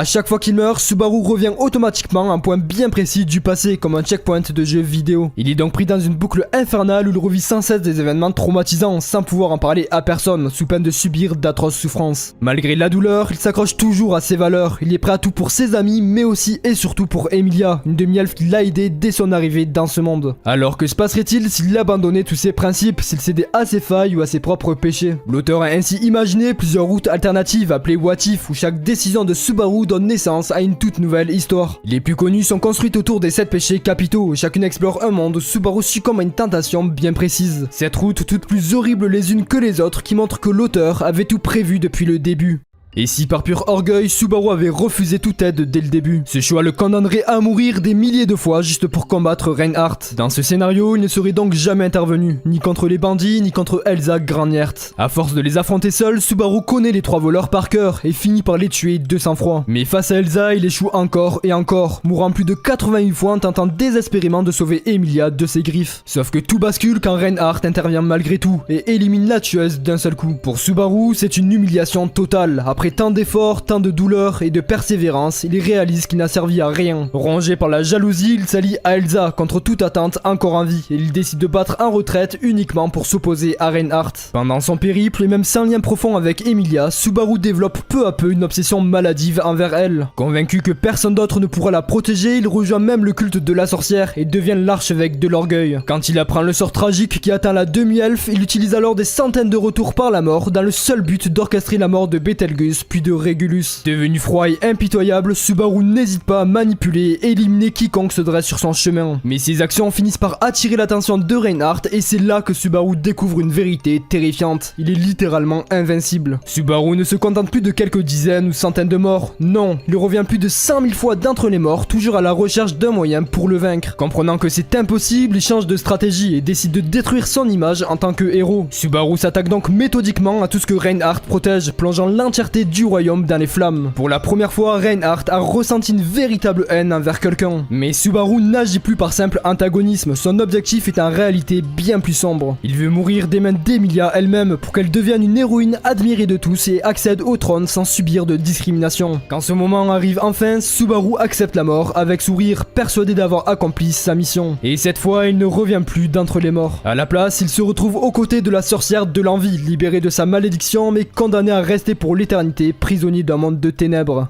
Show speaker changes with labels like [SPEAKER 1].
[SPEAKER 1] À chaque fois qu'il meurt, Subaru revient automatiquement à un point bien précis du passé, comme un checkpoint de jeu vidéo. Il est donc pris dans une boucle infernale où il revit sans cesse des événements traumatisants, sans pouvoir en parler à personne, sous peine de subir d'atroces souffrances. Malgré la douleur, il s'accroche toujours à ses valeurs, il est prêt à tout pour ses amis, mais aussi et surtout pour Emilia, une demi-elfe qui l'a aidé dès son arrivée dans ce monde. Alors que se passerait-il s'il abandonnait tous ses principes, s'il cédait à ses failles ou à ses propres péchés? L'auteur a ainsi imaginé plusieurs routes alternatives appelées What If, où chaque décision de Subaru donne naissance à une toute nouvelle histoire. Les plus connues sont construites autour des 7 péchés capitaux, et chacune explore un monde où Subaru succombe à une tentation bien précise. Cette route, toutes plus horribles les unes que les autres, qui montre que l'auteur avait tout prévu depuis le début. Et si par pur orgueil, Subaru avait refusé toute aide dès le début, ce choix le condamnerait à mourir des milliers de fois juste pour combattre Reinhardt. Dans ce scénario, il ne serait donc jamais intervenu, ni contre les bandits, ni contre Elsa Graniert. À force de les affronter seul, Subaru connaît les 3 voleurs par cœur et finit par les tuer de sang-froid. Mais face à Elsa, il échoue encore et encore, mourant plus de 81 fois en tentant désespérément de sauver Emilia de ses griffes. Sauf que tout bascule quand Reinhardt intervient malgré tout et élimine la tueuse d'un seul coup. Pour Subaru, c'est une humiliation totale. Après tant d'efforts, tant de douleurs et de persévérance, il réalise qu'il n'a servi à rien. Rongé par la jalousie, il s'allie à Elsa contre toute attente encore en vie et il décide de battre en retraite uniquement pour s'opposer à Reinhardt. Pendant son périple et même sans lien profond avec Emilia, Subaru développe peu à peu une obsession maladive envers elle. Convaincu que personne d'autre ne pourra la protéger, il rejoint même le culte de la sorcière et devient l'archevêque de l'orgueil. Quand il apprend le sort tragique qui atteint la demi-elfe, il utilise alors des centaines de retours par la mort dans le seul but d'orchestrer la mort de Betelgeuse puis de Régulus. Devenu froid et impitoyable, Subaru n'hésite pas à manipuler et éliminer quiconque se dresse sur son chemin. Mais ses actions finissent par attirer l'attention de Reinhardt et c'est là que Subaru découvre une vérité terrifiante. Il est littéralement invincible. Subaru ne se contente plus de quelques dizaines ou centaines de morts, non, il revient plus de 100 000 fois d'entre les morts, toujours à la recherche d'un moyen pour le vaincre. Comprenant que c'est impossible, il change de stratégie et décide de détruire son image en tant que héros. Subaru s'attaque donc méthodiquement à tout ce que Reinhardt protège, plongeant l'entièreté du royaume dans les flammes. Pour la première fois, Reinhardt a ressenti une véritable haine envers quelqu'un. Mais Subaru n'agit plus par simple antagonisme, son objectif est en réalité bien plus sombre. Il veut mourir des mains d'Emilia elle-même pour qu'elle devienne une héroïne admirée de tous et accède au trône sans subir de discrimination. Quand ce moment arrive enfin, Subaru accepte la mort avec sourire, persuadé d'avoir accompli sa mission. Et cette fois, il ne revient plus d'entre les morts. À la place, il se retrouve aux côtés de la sorcière de l'envie, libérée de sa malédiction mais condamnée à rester pour l'éternité prisonnier d'un monde de ténèbres.